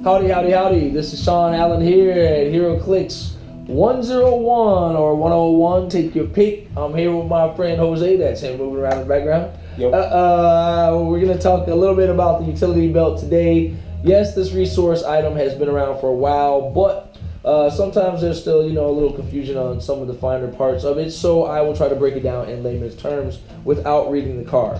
Howdy, howdy, howdy. This is Sean Allen here at Heroclix 101 or 101. Take your pick. I'm here with my friend Jose. That's him moving around in the background. Yep. We're going to talk a little bit about the utility belt today. Yes, this resource item has been around for a while, but sometimes there's still, a little confusion on some of the finer parts of it. So I will try to break it down in layman's terms without reading the card.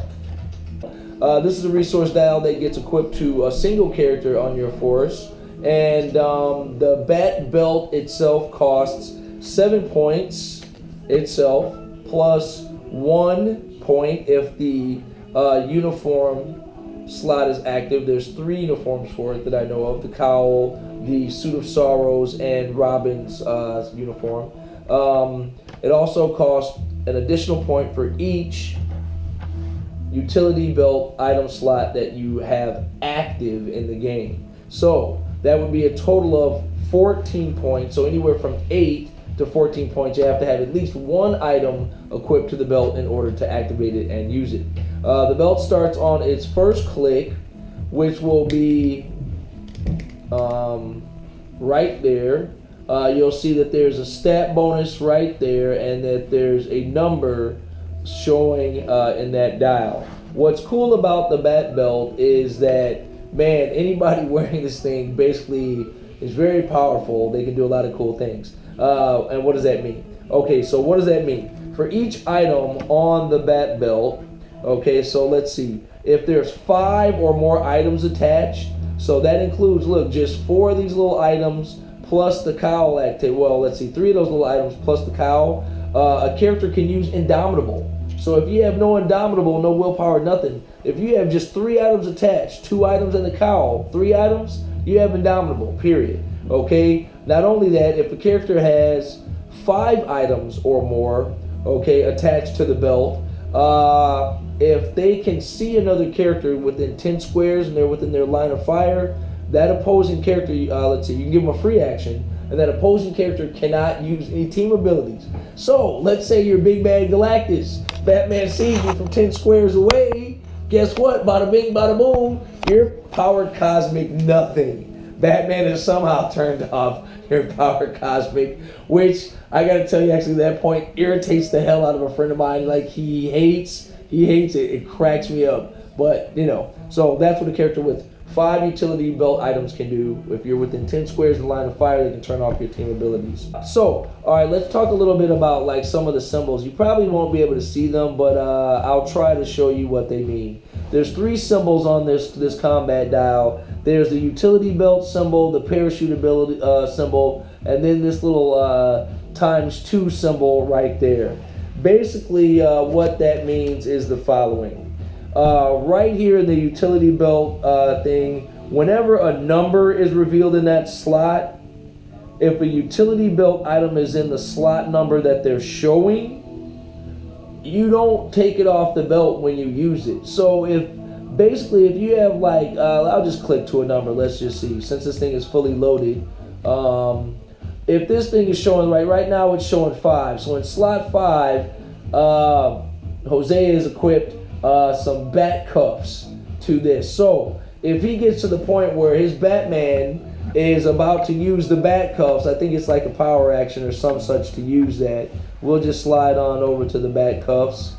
This is a resource dial that gets equipped to a single character on your force, and the bat belt itself costs 7 points itself, plus 1 point if the uniform slot is active. There's 3 uniforms for it that I know of: the cowl, the suit of sorrows, and Robin's uniform. It also costs an additional point for each utility belt item slot that you have active in the game. So that would be a total of 14 points. So anywhere from 8 to 14 points, you have to have at least one item equipped to the belt in order to activate it and use it. The belt starts on its first click, which will be right there. You'll see that there's a stat bonus right there, and that there's a number showing in that dial. What's cool about the bat belt is that, man, anybody wearing this thing basically is very powerful. They can do a lot of cool things. And what does that mean? Okay, so what does that mean? For each item on the bat belt, okay, so let's see. If there's 5 or more items attached, so that includes, look, just 4 of these little items plus the cowl active. Well, let's see, 3 of those little items plus the cowl. A character can use Indomitable. So if you have no Indomitable, no willpower, nothing, if you have just 3 items attached, 2 items and the cowl, 3 items, you have Indomitable, period. Okay? Not only that, if a character has 5 items or more, okay, attached to the belt, if they can see another character within 10 squares and they're within their line of fire, that opposing character, let's see, you can give them a free action, and that opposing character cannot use any team abilities. So, let's say you're Big Bad Galactus. Batman sees you from 10 squares away. Guess what? Bada bing, bada boom. You're powered cosmic nothing. Batman has somehow turned off your powered cosmic, which I gotta tell you, actually, that point irritates the hell out of a friend of mine. Like, he hates it. It cracks me up. But, so that's what a character with 5 utility belt items can do. If you're within 10 squares of the line of fire, they can turn off your team abilities. So, all right, let's talk a little bit about like some of the symbols. You probably won't be able to see them, but I'll try to show you what they mean. There's 3 symbols on this combat dial. There's the utility belt symbol, the parachute ability symbol, and then this little ×2 symbol right there. Basically, what that means is the following. Right here in the utility belt thing, whenever a number is revealed in that slot, if a utility belt item is in the slot number that they're showing, you don't take it off the belt when you use it. So if you have like, I'll just click to a number, let's just see, since this thing is fully loaded. If this thing is showing, right now it's showing 5. So in slot 5, Jose is equipped some bat cuffs to this. So if he gets to the point where his Batman is about to use the bat cuffs, I think it's like a power action or some such to use that. We'll just slide on over to the bat cuffs.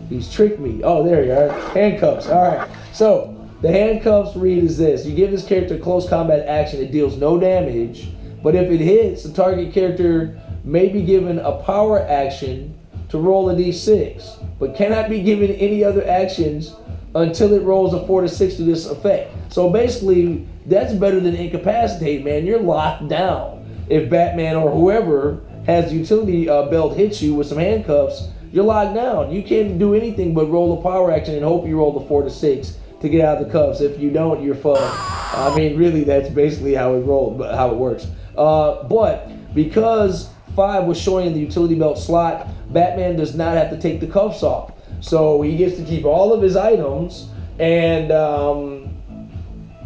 He's tricked me. Oh, there you are. Handcuffs. All right. So the handcuffs read as this: you give this character close combat action, it deals no damage, but if it hits, the target character may be given a power action to roll a d6, but cannot be given any other actions until it rolls a 4 to 6 to this effect. So basically, that's better than incapacitate, man. You're locked down. If Batman or whoever has the utility belt hits you with some handcuffs, you're locked down. You can't do anything but roll a power action and hope you roll the 4 to 6 to get out of the cuffs. If you don't, you're fucked. I mean, really, that's basically how it works. But because 5 was showing in the utility belt slot, Batman does not have to take the cuffs off. So he gets to keep all of his items, and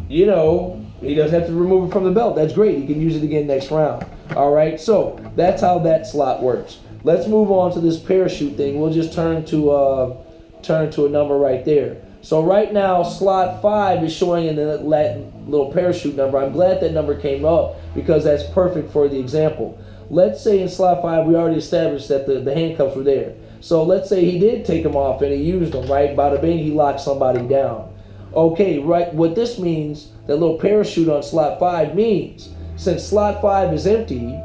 he doesn't have to remove it from the belt. That's great. He can use it again next round. All right, so that's how that slot works. Let's move on to this parachute thing. We'll just turn to a number right there. So right now, slot 5 is showing in the little parachute number. I'm glad that number came up because that's perfect for the example. Let's say in slot 5, we already established that the handcuffs were there. So let's say he did take them off and he used them, right? Bada bing, he locked somebody down. Okay, right, what this means, that little parachute on slot 5 means, since slot 5 is empty,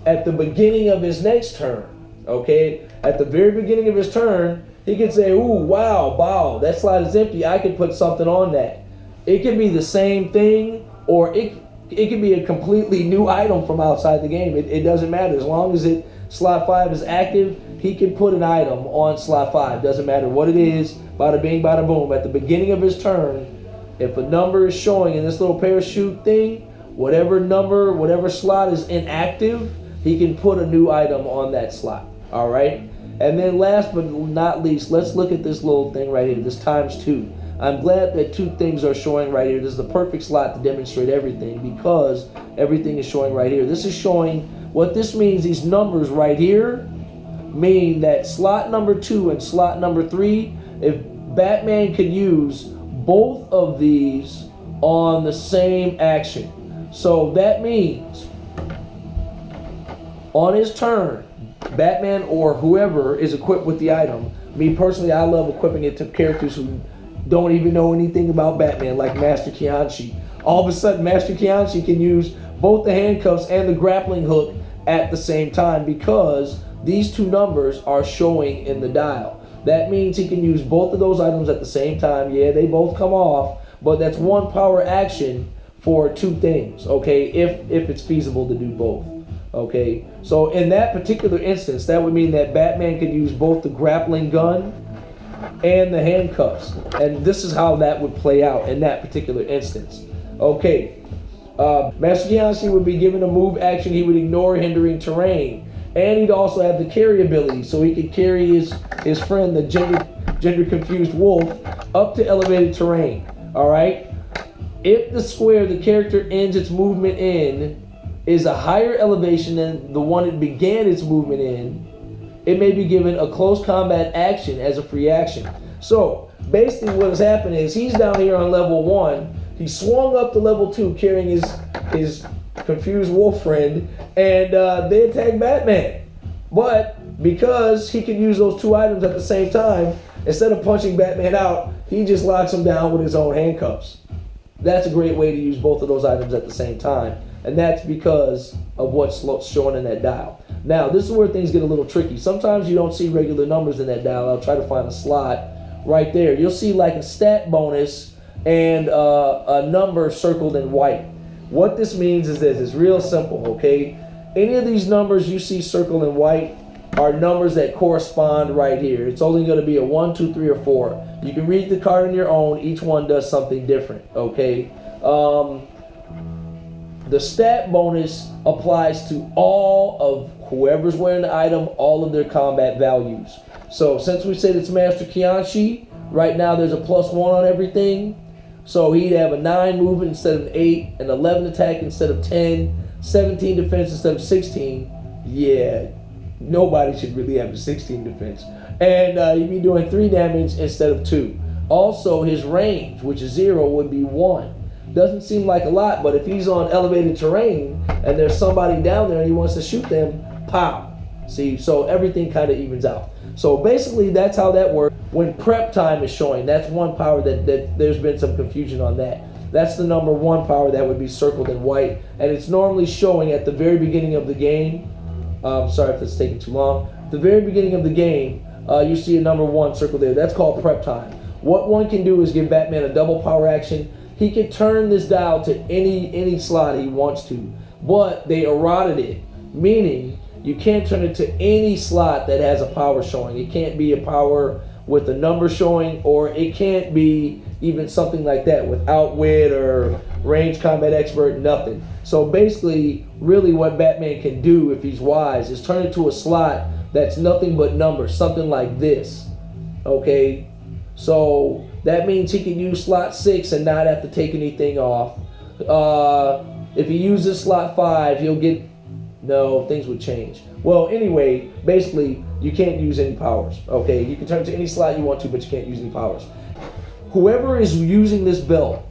at the beginning of his next turn, okay, at the very beginning of his turn, he can say, ooh, wow, that slot is empty, I can put something on that. It can be the same thing, or it can be a completely new item from outside the game. It doesn't matter. As long as slot 5 is active, he can put an item on slot 5. Doesn't matter what it is, bada bing, bada boom. At the beginning of his turn, if a number is showing in this little parachute thing, whatever number, whatever slot is inactive, he can put a new item on that slot. All right? And then last but not least, let's look at this little thing right here, this ×2. I'm glad that 2 things are showing right here. This is the perfect slot to demonstrate everything because everything is showing right here. This is showing, what this means, these numbers right here mean that slot number 2 and slot number 3, if Batman could use both of these on the same action. So that means on his turn, Batman or whoever is equipped with the item. Me personally, I love equipping it to characters who don't even know anything about Batman, like Master Kianchi. All of a sudden, Master Kianchi can use both the handcuffs and the grappling hook at the same time because these 2 numbers are showing in the dial. That means he can use both of those items at the same time. Yeah, they both come off, but that's 1 power action for 2 things, okay, if it's feasible to do both. Okay, so in that particular instance, that would mean that Batman could use both the grappling gun and the handcuffs. And this is how that would play out in that particular instance. Okay, Master Kianchi would be given a move action. He would ignore hindering terrain. And he'd also have the carry ability, so he could carry his friend, the gender-confused wolf, up to elevated terrain. All right? If the square the character ends its movement in is a higher elevation than the one it began its movement in, it may be given a close combat action as a free action. So basically what has happened is he's down here on level 1. He swung up to level 2 carrying his confused wolf friend, and they attack Batman. But because he can use those 2 items at the same time, instead of punching Batman out, he just locks him down with his own handcuffs. That's a great way to use both of those items at the same time. And that's because of what's showing in that dial. Now, this is where things get a little tricky. Sometimes you don't see regular numbers in that dial. I'll try to find a slot right there. You'll see like a stat bonus and a number circled in white. What this means is this. It's real simple, okay? Any of these numbers you see circled in white are numbers that correspond right here. It's only going to be a 1, 2, 3, or 4. You can read the card on your own. Each one does something different, okay? The stat bonus applies to all of whoever's wearing the item, all of their combat values. So since we said it's Master Kianchi, right now there's a +1 on everything. So he'd have a 9 movement instead of 8, an 11 attack instead of 10, 17 defense instead of 16. Yeah, nobody should really have a 16 defense. And he'd be doing 3 damage instead of 2. Also, his range, which is 0, would be 1. Doesn't seem like a lot, but if he's on elevated terrain and there's somebody down there and he wants to shoot them, pow. See, so everything kind of evens out. So basically, that's how that works. When prep time is showing, that's 1 power that there's been some confusion on that. That's the number 1 power that would be circled in white, and it's normally showing at the very beginning of the game. Sorry if it's taking too long. At the very beginning of the game, you see a number 1 circled there. That's called prep time. What one can do is give Batman a double power action. He can turn this dial to any slot he wants to, but they eroded it, meaning you can't turn it to any slot that has a power showing. It can't be a power with a number showing, or it can't be even something like that with outwit or range combat expert, nothing. So basically, really what Batman can do if he's wise is turn it to a slot that's nothing but numbers, something like this, okay? So that means he can use slot 6 and not have to take anything off. If he uses slot 5, he'll get... No, things would change. Well, anyway, basically, you can't use any powers, okay? You can turn to any slot you want to, but you can't use any powers. whoever is using this belt,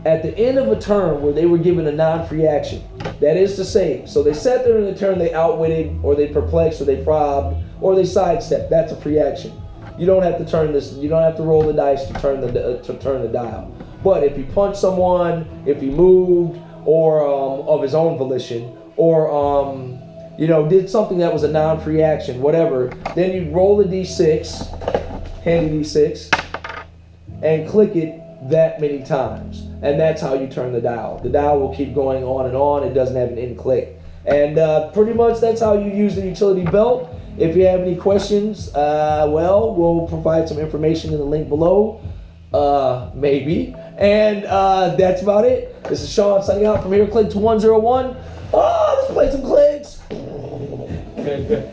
at the end of a turn where they were given a non-free action, that is to say, so they sat there in the turn, they outwitted, or they perplexed, or they probed, or they sidestepped. That's a free action. You don't have to turn this. You don't have to roll the dice to turn the dial. But if he punched someone, if he moved, or of his own volition, or did something that was a non-free action, whatever, then you roll a d6, handy d6, and click it that many times. And that's how you turn the dial. The dial will keep going on and on. It doesn't have an end click. And pretty much that's how you use the utility belt. If you have any questions, we'll provide some information in the link below. Maybe. And that's about it. This is Sean signing out from Heroclix 101. Let's play some clicks. Good.